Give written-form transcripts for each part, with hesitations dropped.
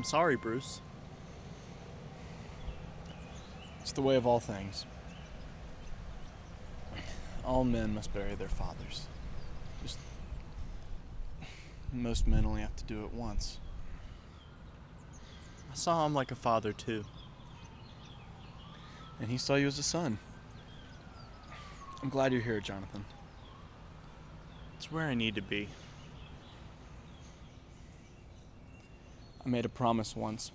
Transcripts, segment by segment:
sorry, Bruce. It's the way of all things. All men must bury their fathers. Just most men only have to do it once. I saw him like a father, too. And he saw you as a son. I'm glad you're here, Jonathan. It's where I need to be. I made a promise once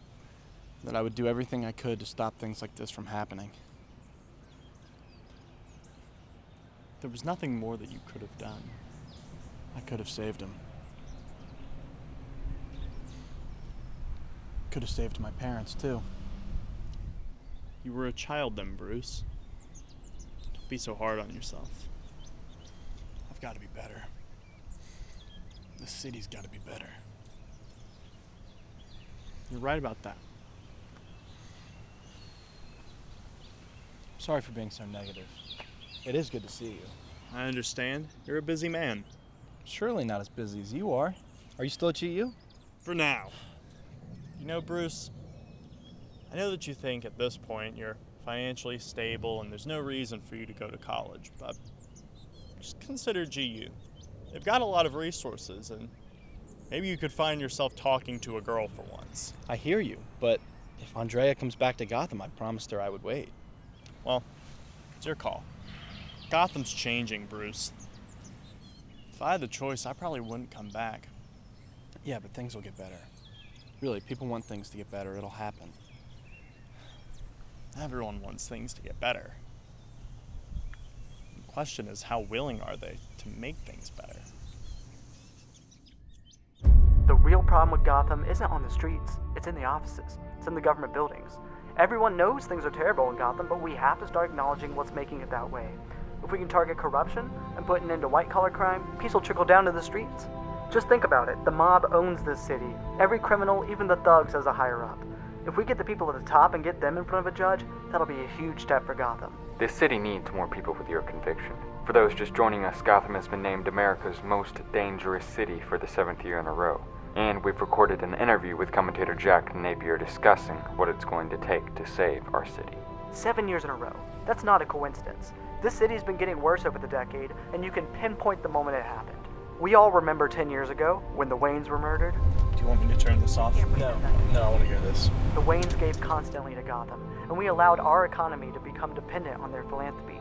that I would do everything I could to stop things like this from happening. There was nothing more that you could have done. I could have saved him. Could have saved my parents, too. You were a child then, Bruce. Don't be so hard on yourself. I've got to be better. The city's got to be better. You're right about that. Sorry for being so negative. It is good to see you. I understand. You're a busy man. Surely not as busy as you are. Are you still at GU? For now. You know, Bruce, I know that you think at this point you're financially stable and there's no reason for you to go to college, but just consider GU. They've got a lot of resources, and maybe you could find yourself talking to a girl for once. I hear you, but if Andrea comes back to Gotham, I promised her I would wait. Well, it's your call. Gotham's changing, Bruce. If I had the choice, I probably wouldn't come back. Yeah, but things will get better. Really, people want things to get better. It'll happen. Everyone wants things to get better. The question is, how willing are they to make things better? The real problem with Gotham isn't on the streets, it's in the offices, it's in the government buildings. Everyone knows things are terrible in Gotham, but we have to start acknowledging what's making it that way. If we can target corruption and put an end to white-collar crime, peace will trickle down to the streets. Just think about it, the mob owns this city. Every criminal, even the thugs, has a higher-up. If we get the people at the top and get them in front of a judge, that'll be a huge step for Gotham. This city needs more people with your conviction. For those just joining us, Gotham has been named America's most dangerous city for the 7th year in a row. And we've recorded an interview with commentator Jack Napier discussing what it's going to take to save our city. 7 years in a row. That's not a coincidence. This city's been getting worse over the decade, and you can pinpoint the moment it happened. We all remember 10 years ago, when the Waynes were murdered. Do you want me to turn this off? No, I want to hear this. The Waynes gave constantly to Gotham, and we allowed our economy to become dependent on their philanthropy.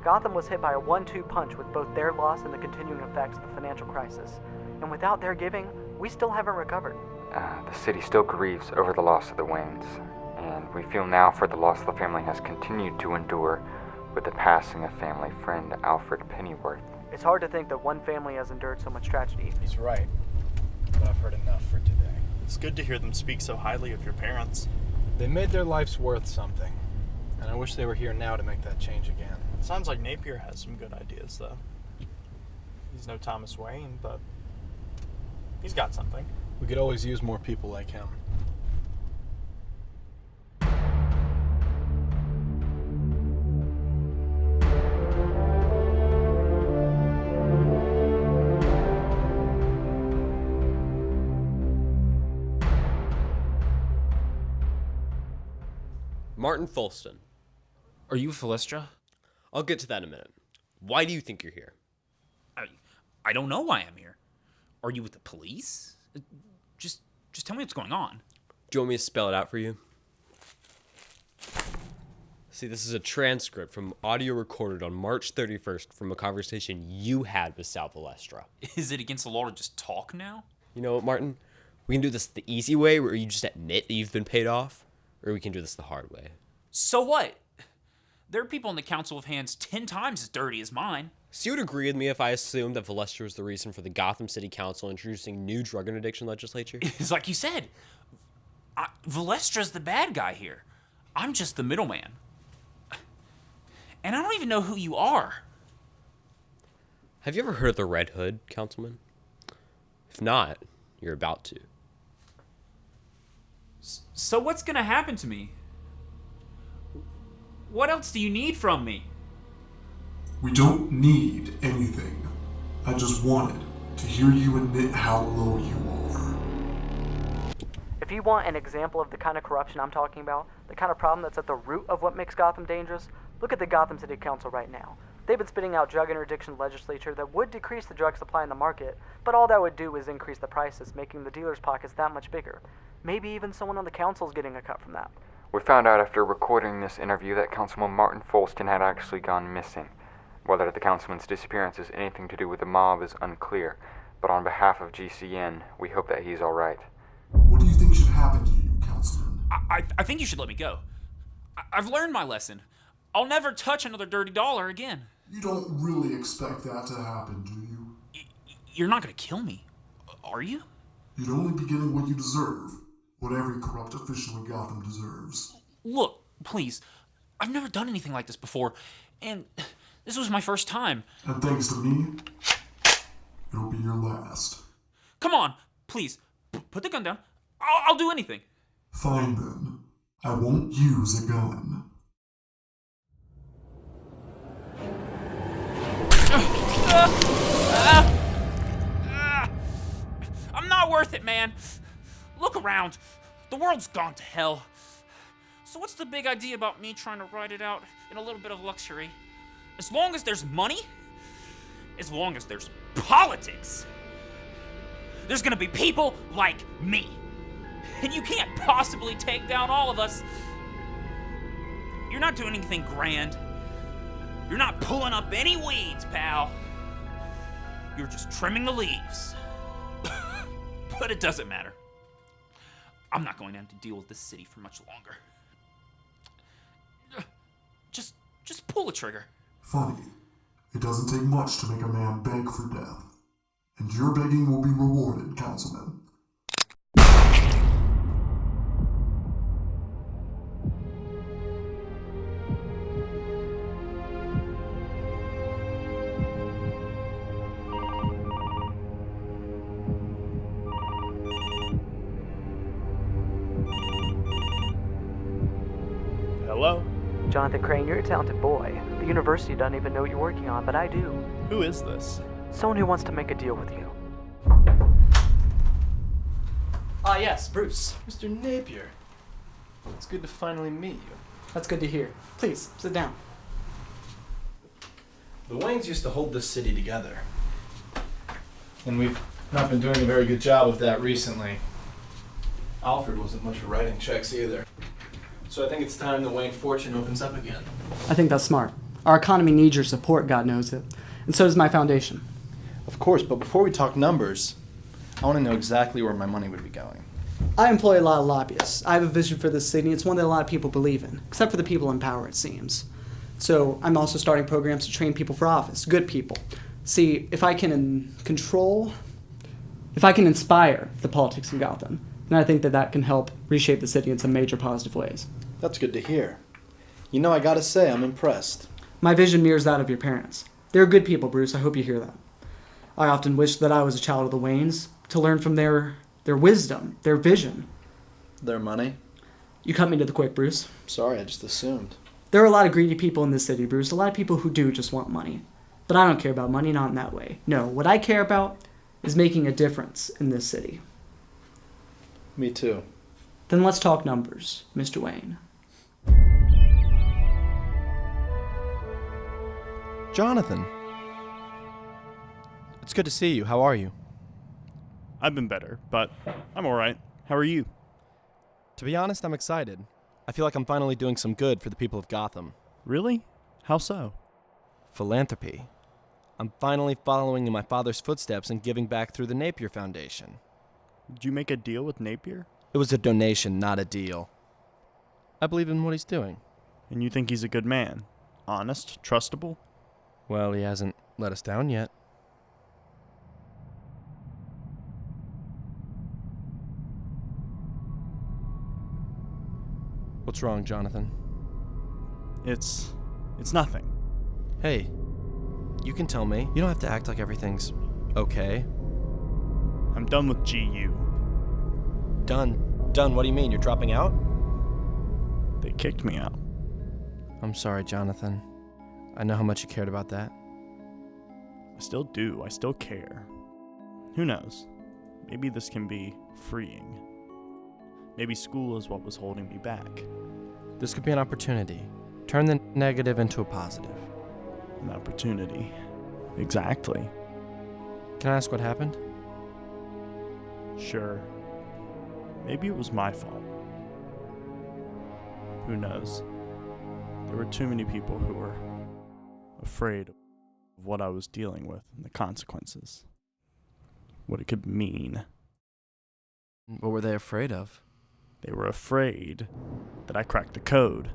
Gotham was hit by a 1-2 punch with both their loss and the continuing effects of the financial crisis. And without their giving, we still haven't recovered. The city still grieves over the loss of the Waynes, and we feel now for the loss the family has continued to endure with the passing of family friend Alfred Pennyworth. It's hard to think that one family has endured so much tragedy. He's right, but I've heard enough for today. It's good to hear them speak so highly of your parents. They made their lives worth something, and I wish they were here now to make that change again. It sounds like Napier has some good ideas, though. He's no Thomas Wayne, but he's got something. We could always use more people like him. Martin Fulston. Are you Philistra? I'll get to that in a minute. Why do you think you're here? I don't know why I'm here. Are you with the police? Just tell me what's going on. Do you want me to spell it out for you? See, this is a transcript from audio recorded on March 31st from a conversation you had with Sal Philistra. Is it against the law to just talk now? You know what, Martin? We can do this the easy way, where you just admit that you've been paid off, or we can do this the hard way. So what? There are people in the Council of Hands 10 times as dirty as mine. So you would agree with me if I assumed that Philistra was the reason for the Gotham City Council introducing new drug and addiction legislature? It's like you said. Philestra's the bad guy here. I'm just the middleman. And I don't even know who you are. Have you ever heard of the Red Hood, Councilman? If not, you're about to. So what's gonna happen to me? What else do you need from me? We don't need anything. I just wanted to hear you admit how low you are. If you want an example of the kind of corruption I'm talking about, the kind of problem that's at the root of what makes Gotham dangerous, look at the Gotham City Council right now. They've been spitting out drug interdiction legislature that would decrease the drug supply in the market, but all that would do is increase the prices, making the dealers' pockets that much bigger. Maybe even someone on the council's getting a cut from that. We found out after recording this interview that Councilman Martin Folston had actually gone missing. Whether the councilman's disappearance has anything to do with the mob is unclear, but on behalf of GCN, we hope that he's alright. What do you think should happen to you, Councilman? I think you should let me go. I've learned my lesson. I'll never touch another dirty dollar again. You don't really expect that to happen, do you? You're not gonna kill me, are you? You'd only be getting what you deserve. What every corrupt official in Gotham deserves. Look, please. I've never done anything like this before, and this was my first time. And thanks to me, it'll be your last. Come on, please. Put the gun down. I'll do anything. Fine then. I won't use a gun. I'm not worth it, man. Look around. The world's gone to hell. So what's the big idea about me trying to ride it out in a little bit of luxury? As long as there's money, as long as there's politics, there's gonna be people like me. And you can't possibly take down all of us. You're not doing anything grand. You're not pulling up any weeds, pal. You're just trimming the leaves. But it doesn't matter. I'm not going to have to deal with this city for much longer. Just pull the trigger. Funny. It doesn't take much to make a man beg for death. And your begging will be rewarded, Councilman. Hello? Jonathan Crane, you're a talented boy. The university doesn't even know what you're working on, but I do. Who is this? Someone who wants to make a deal with you. Ah, yes, Bruce. Mr. Napier, it's good to finally meet you. That's good to hear. Please, sit down. The Waynes used to hold this city together. And we've not been doing a very good job of that recently. Alfred wasn't much for writing checks either. So I think it's time the Wayne fortune opens up again. I think that's smart. Our economy needs your support, God knows it. And so does my foundation. Of course, but before we talk numbers, I want to know exactly where my money would be going. I employ a lot of lobbyists. I have a vision for this city. It's one that a lot of people believe in, except for the people in power, it seems. So I'm also starting programs to train people for office, good people. See, if I can inspire the politics in Gotham, then I think that can help reshape the city in some major positive ways. That's good to hear. You know, I gotta say, I'm impressed. My vision mirrors that of your parents. They're good people, Bruce. I hope you hear that. I often wish that I was a child of the Waynes, to learn from their wisdom, their vision. Their money? You cut me to the quick, Bruce. Sorry, I just assumed. There are a lot of greedy people in this city, Bruce. A lot of people who do just want money. But I don't care about money, not in that way. No, what I care about is making a difference in this city. Me too. Then let's talk numbers, Mr. Wayne. Jonathan. It's good to see you. How are you? I've been better, but I'm alright. How are you? To be honest, I'm excited. I feel like I'm finally doing some good for the people of Gotham. Really? How so? Philanthropy. I'm finally following in my father's footsteps and giving back through the Napier Foundation. Did you make a deal with Napier? It was a donation, not a deal. I believe in what he's doing. And you think he's a good man? Honest? Trustable? Well, he hasn't let us down yet. What's wrong, Jonathan? It's nothing. Hey, you can tell me. You don't have to act like everything's okay. I'm done with GU. Done? What do you mean? You're dropping out? They kicked me out. I'm sorry, Jonathan. I know how much you cared about that. I still do. I still care. Who knows? Maybe this can be freeing. Maybe school is what was holding me back. This could be an opportunity. Turn the negative into a positive. An opportunity. Exactly. Can I ask what happened? Sure. Maybe it was my fault. Who knows? There were too many people who were afraid of what I was dealing with and the consequences. What it could mean. What were they afraid of? They were afraid that I cracked the code.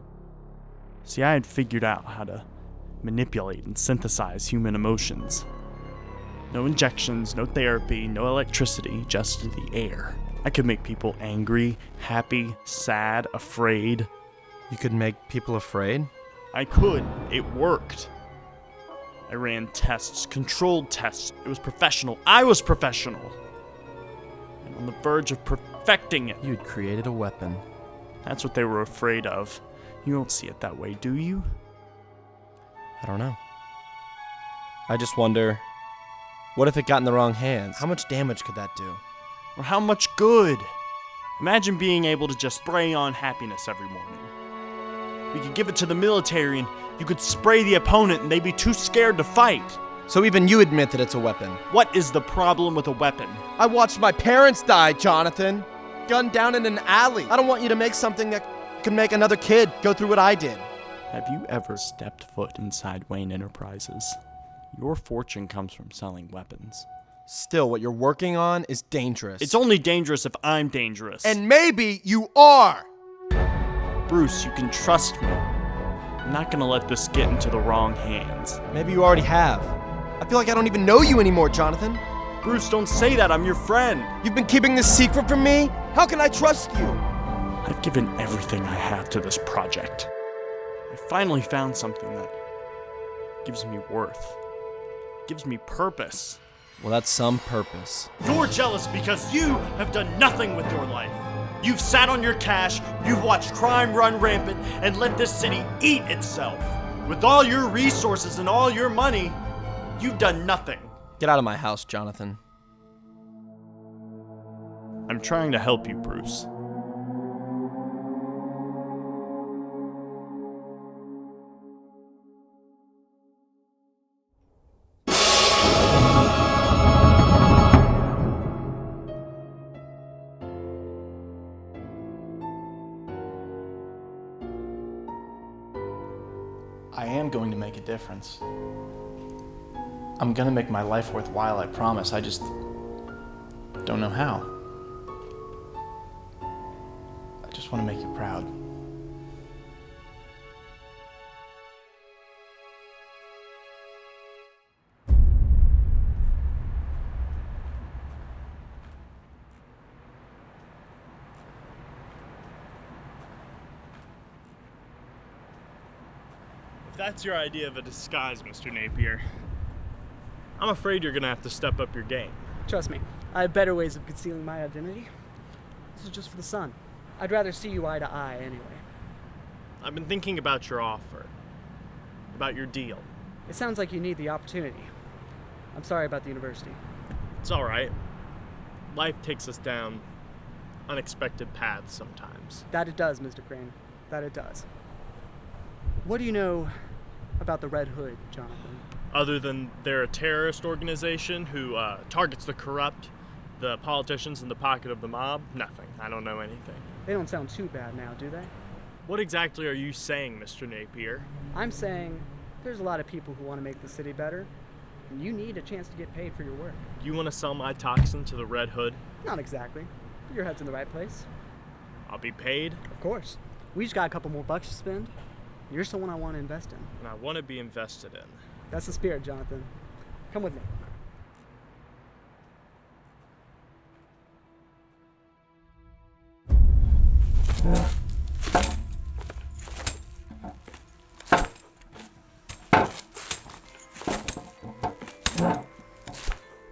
See, I had figured out how to manipulate and synthesize human emotions. No injections, no therapy, no electricity, just the air. I could make people angry, happy, sad, afraid. You could make people afraid? I could. It worked. I ran tests, controlled tests. It was professional. I was professional. And on the verge of perfecting it. You'd created a weapon. That's what they were afraid of. You don't see it that way, do you? I don't know. I just wonder, what if it got in the wrong hands? How much damage could that do? Or how much good? Imagine being able to just spray on happiness every morning. We could give it to the military and you could spray the opponent and they'd be too scared to fight. So even you admit that it's a weapon? What is the problem with a weapon? I watched my parents die, Jonathan. Gunned down in an alley. I don't want you to make something that could make another kid go through what I did. Have you ever stepped foot inside Wayne Enterprises? Your fortune comes from selling weapons. Still, what you're working on is dangerous. It's only dangerous if I'm dangerous. And maybe you are! Bruce, you can trust me. I'm not gonna let this get into the wrong hands. Maybe you already have. I feel like I don't even know you anymore, Jonathan. Bruce, don't say that. I'm your friend. You've been keeping this secret from me? How can I trust you? I've given everything I have to this project. I finally found something that gives me worth, gives me purpose. Well, that's some purpose. You're jealous because you have done nothing with your life. You've sat on your cash, you've watched crime run rampant, and let this city eat itself. With all your resources and all your money, you've done nothing. Get out of my house, Jonathan. I'm trying to help you, Bruce. I am going to make a difference. I'm gonna make my life worthwhile, I promise. I just don't know how. I just want to make you proud. If that's your idea of a disguise, Mr. Napier, I'm afraid you're gonna have to step up your game. Trust me, I have better ways of concealing my identity. This is just for the sun. I'd rather see you eye to eye anyway. I've been thinking about your offer, about your deal. It sounds like you need the opportunity. I'm sorry about the university. It's all right. Life takes us down unexpected paths sometimes. That it does, Mr. Crane. That it does. What do you know about the Red Hood, Jonathan? Other than they're a terrorist organization who targets the corrupt, the politicians in the pocket of the mob, nothing. I don't know anything. They don't sound too bad now, do they? What exactly are you saying, Mr. Napier? I'm saying there's a lot of people who want to make the city better, and you need a chance to get paid for your work. You want to sell my toxin to the Red Hood? Not exactly, but your head's in the right place. I'll be paid? Of course. We just got a couple more bucks to spend. You're someone I want to invest in. And I want to be invested in. That's the spirit, Jonathan. Come with me.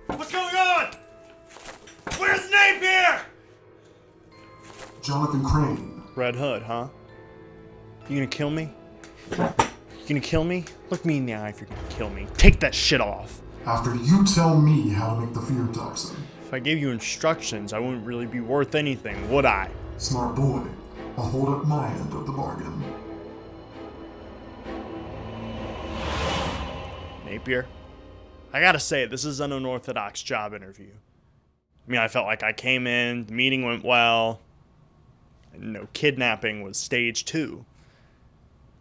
What's going on? Where's Napier? Jonathan Crane. Red Hood, huh? You gonna kill me? You gonna kill me? Look me in the eye if you're gonna kill me. Take that shit off. After you tell me how to make the fear toxin. If I gave you instructions, I wouldn't really be worth anything, would I? Smart boy. I'll hold up my end of the bargain. Napier, I gotta say, this is an unorthodox job interview. I mean, I felt like I came in, the meeting went well, and no kidnapping was stage 2.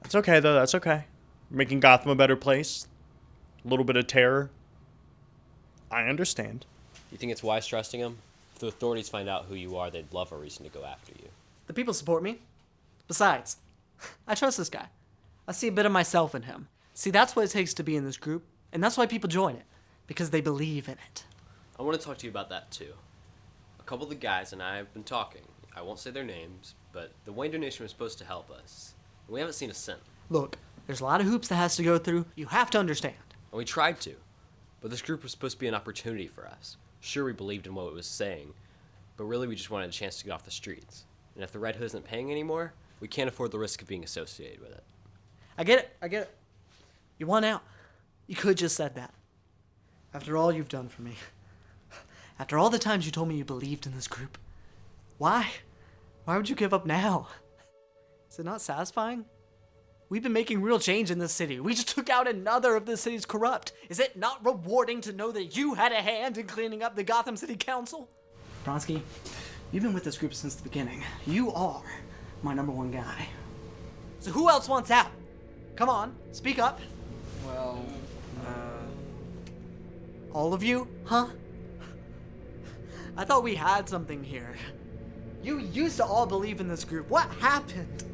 That's okay, though, that's okay. We're making Gotham a better place. A little bit of terror. I understand. You think it's wise trusting them? If the authorities find out who you are, they'd love a reason to go after you. The people support me. Besides, I trust this guy. I see a bit of myself in him. See, that's what it takes to be in this group, and that's why people join it, because they believe in it. I want to talk to you about that, too. A couple of the guys and I have been talking. I won't say their names, but the Wayne donation was supposed to help us, and we haven't seen a cent. Look, there's a lot of hoops that has to go through. You have to understand. And we tried to, but this group was supposed to be an opportunity for us. Sure, we believed in what it was saying, but really we just wanted a chance to get off the streets. And if the Red Hood isn't paying anymore, we can't afford the risk of being associated with it. I get it. You want out. You could just said that. After all you've done for me. After all the times you told me you believed in this group. Why? Why would you give up now? Is it not satisfying? We've been making real change in this city. We just took out another of the city's corrupt. Is it not rewarding to know that you had a hand in cleaning up the Gotham City Council? Bronsky, you've been with this group since the beginning. You are my number one guy. So who else wants out? Come on, speak up. Well, All of you, huh? I thought we had something here. You used to all believe in this group. What happened?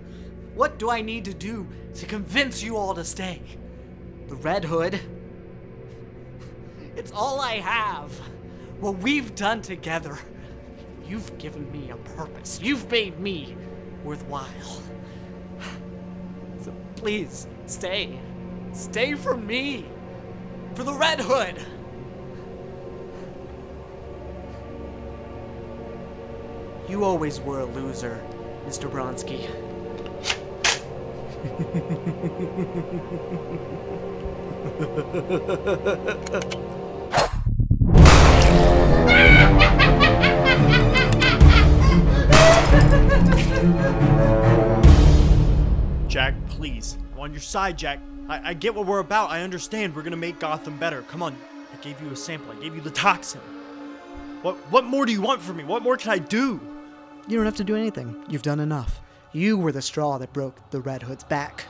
What do I need to do to convince you all to stay? The Red Hood? It's all I have. What we've done together. You've given me a purpose. You've made me worthwhile. So please, stay. Stay for me. For the Red Hood. You always were a loser, Mr. Bronsky. Jack, please. I'm on your side, Jack. I get what we're about. I understand. We're gonna make Gotham better. Come on. I gave you a sample. I gave you the toxin. What more do you want from me? What more can I do? You don't have to do anything. You've done enough. You were the straw that broke the Red Hood's back.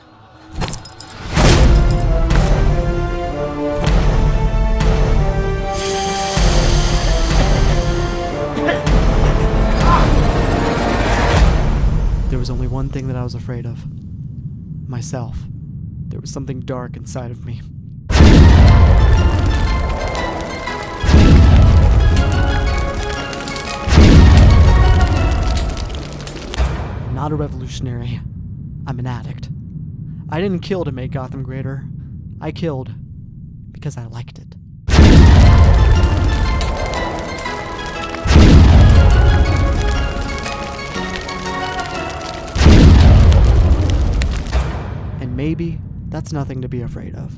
There was only one thing that I was afraid of. Myself. There was something dark inside of me. I'm not a revolutionary. I'm an addict. I didn't kill to make Gotham greater. I killed because I liked it. And maybe that's nothing to be afraid of.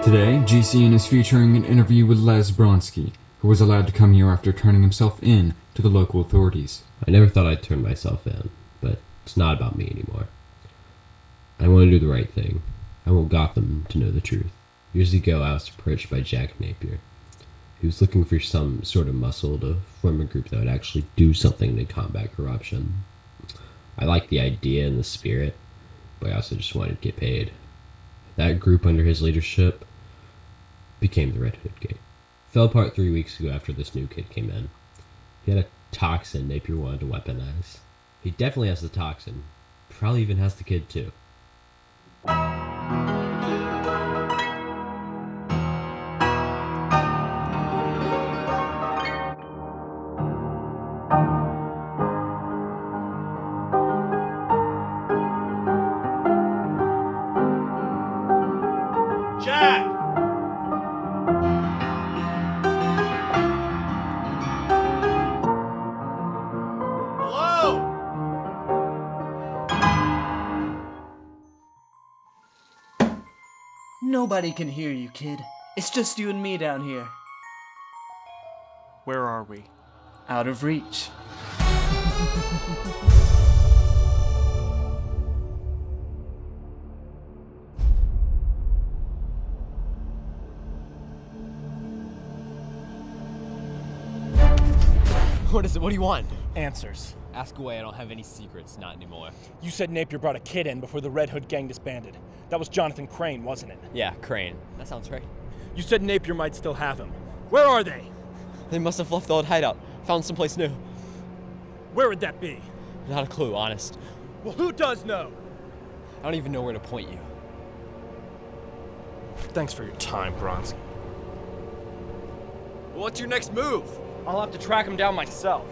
Today, GCN is featuring an interview with Les Bronsky, who was allowed to come here after turning himself in to the local authorities. I never thought I'd turn myself in, but it's not about me anymore. I want to do the right thing. I want Gotham to know the truth. Years ago, I was approached by Jack Napier. He was looking for some sort of muscle to form a group that would actually do something to combat corruption. I liked the idea and the spirit, but I also just wanted to get paid. That group under his leadership became the Red Hood Gate. Fell apart 3 weeks ago after this new kid came in. He had a toxin Napier wanted to weaponize. He definitely has the toxin. Probably even has the kid too. Nobody can hear you, kid. It's just you and me down here. Where are we? Out of reach. What is it? What do you want? Answers. Ask away, I don't have any secrets, not anymore. You said Napier brought a kid in before the Red Hood gang disbanded. That was Jonathan Crane, wasn't it? Yeah, Crane. That sounds right. You said Napier might still have him. Where are they? They must have left the old hideout, found someplace new. Where would that be? Not a clue, honest. Well, who does know? I don't even know where to point you. Thanks for your time, Bronsky. What's your next move? I'll have to track him down myself.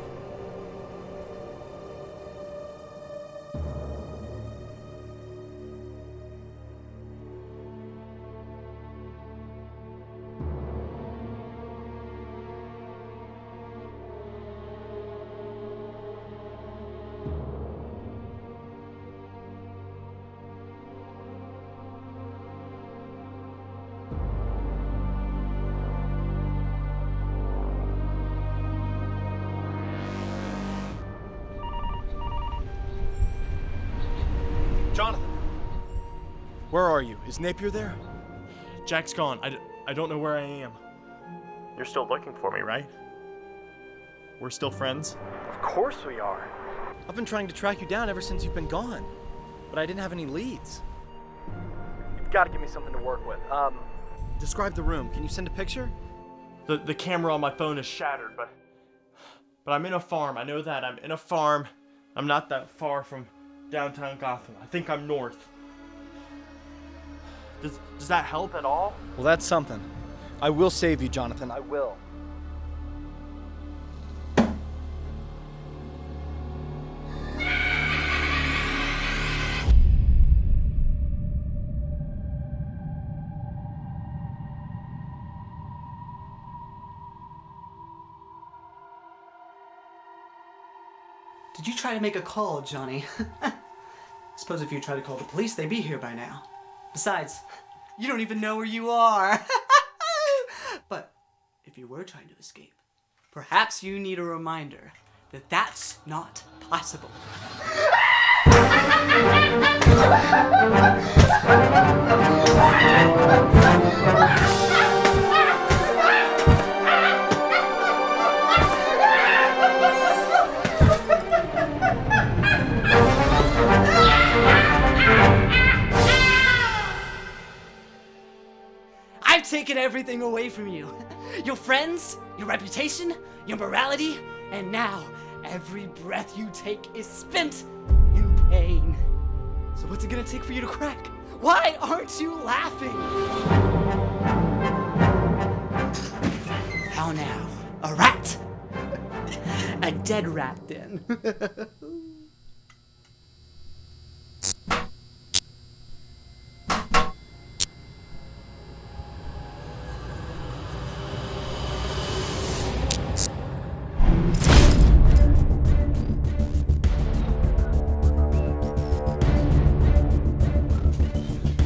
Jonathan! Where are you? Is Napier there? Jack's gone. I don't know where I am. You're still looking for me, right? We're still friends? Of course we are. I've been trying to track you down ever since you've been gone, but I didn't have any leads. You've got to give me something to work with. Describe the room. Can you send a picture? The camera on my phone is shattered, but I'm in a farm. I know that. I'm in a farm. I'm not that far from downtown Gotham. I think I'm north. Does that help at all? Well, that's something. I will save you, Jonathan. I will. Did you try to make a call, Johnny? Suppose if you tried to call the police, they'd be here by now. Besides, you don't even know where you are. But if you were trying to escape, perhaps you need a reminder that that's not possible. I've taken everything away from you. Your friends, your reputation, your morality, and now every breath you take is spent in pain. So what's it gonna take for you to crack? Why aren't you laughing? How now? A rat? A dead rat, then.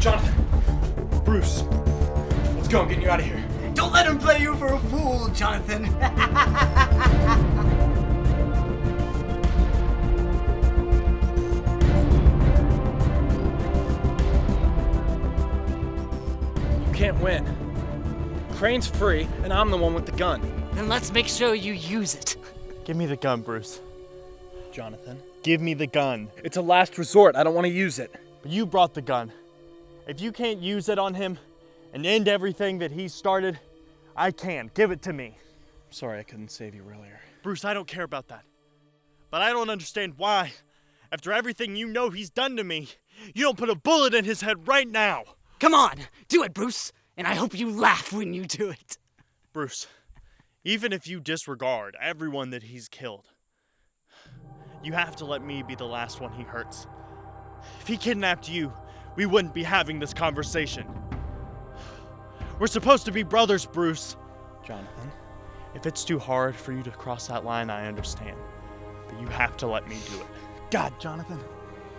Jonathan! Bruce! Let's go, I'm getting you out of here. Don't let him play you for a fool, Jonathan. You can't win. Crane's free, and I'm the one with the gun. Then let's make sure you use it. Give me the gun, Bruce. Jonathan. Give me the gun. It's a last resort. I don't want to use it. But you brought the gun. If you can't use it on him and end everything that he started, I can. Give it to me. I'm sorry I couldn't save you earlier. Bruce, I don't care about that. But I don't understand why, after everything you know he's done to me, you don't put a bullet in his head right now. Come on, do it, Bruce. And I hope you laugh when you do it. Bruce, even if you disregard everyone that he's killed, you have to let me be the last one he hurts. If he kidnapped you, we wouldn't be having this conversation. We're supposed to be brothers, Bruce. Jonathan. If it's too hard for you to cross that line, I understand. But you have to let me do it. God, Jonathan.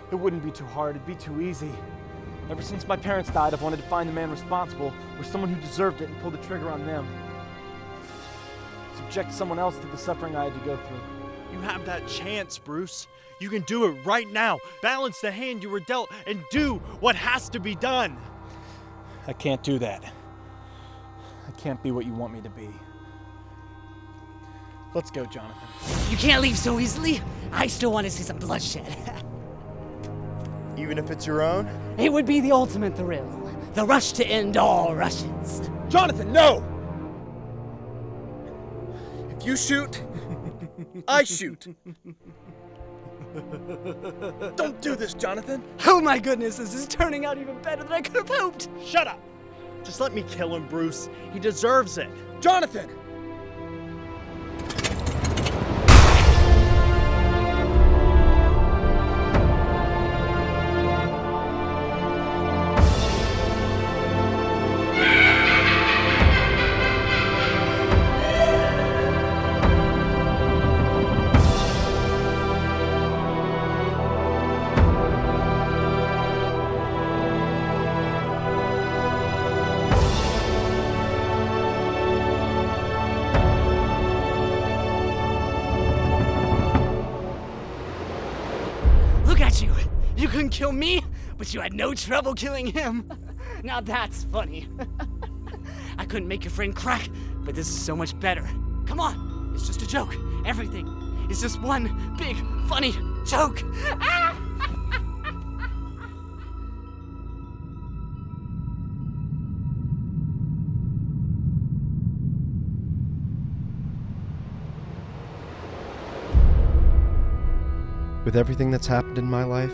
It wouldn't be too hard. It'd be too easy. Ever since my parents died, I've wanted to find the man responsible, or someone who deserved it, and pull the trigger on them. Subject someone else to the suffering I had to go through. You have that chance, Bruce. You can do it right now. Balance the hand you were dealt and do what has to be done. I can't do that. I can't be what you want me to be. Let's go, Jonathan. You can't leave so easily. I still want to see some bloodshed. Even if it's your own? It would be the ultimate thrill. The rush to end all rushes. Jonathan, no! If you shoot, I shoot. Don't do this, Jonathan. Oh my goodness, this is turning out even better than I could have hoped. Shut up! Just let me kill him, Bruce. He deserves it. Jonathan! You couldn't kill me, but you had no trouble killing him. Now that's funny. I couldn't make your friend crack, but this is so much better. Come on, it's just a joke. Everything is just one big, funny joke. With everything that's happened in my life,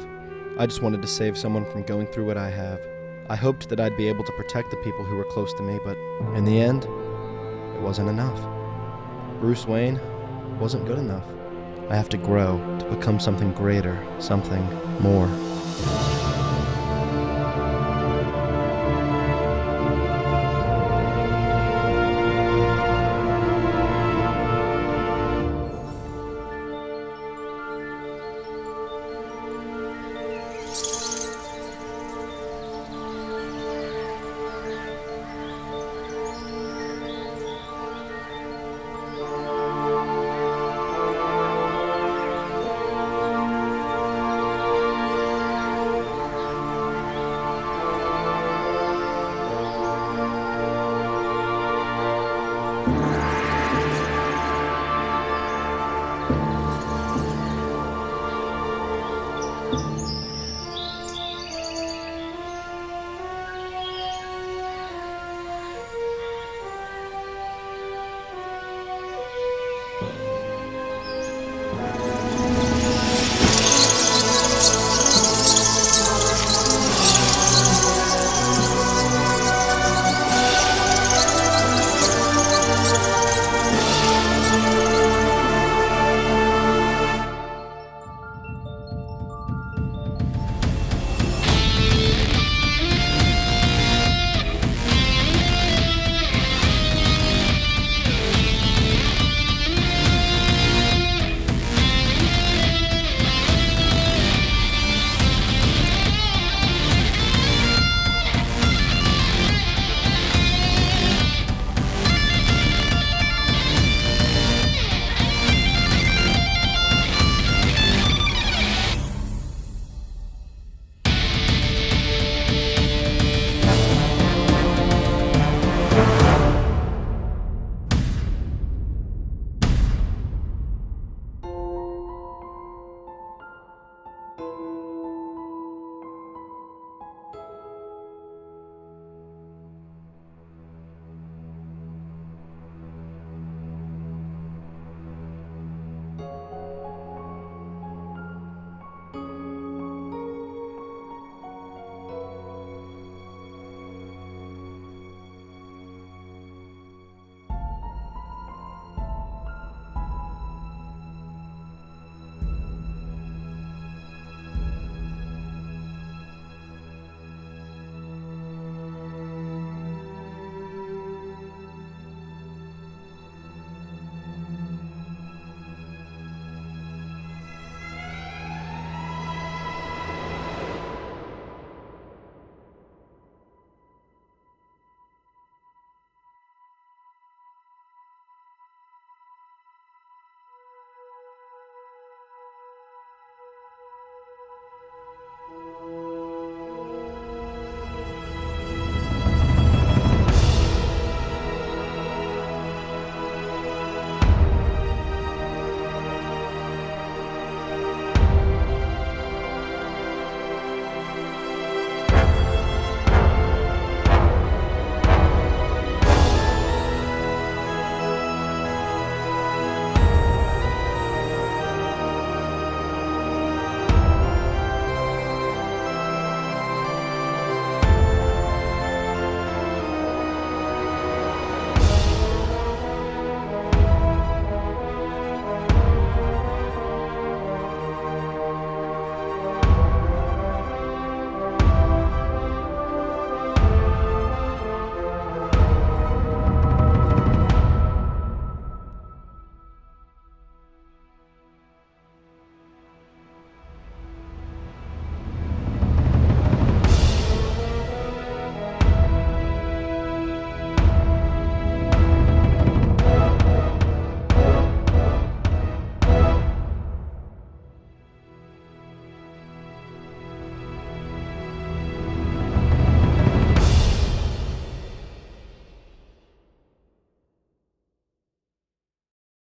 I just wanted to save someone from going through what I have. I hoped that I'd be able to protect the people who were close to me, but in the end, it wasn't enough. Bruce Wayne wasn't good enough. I have to grow to become something greater, something more.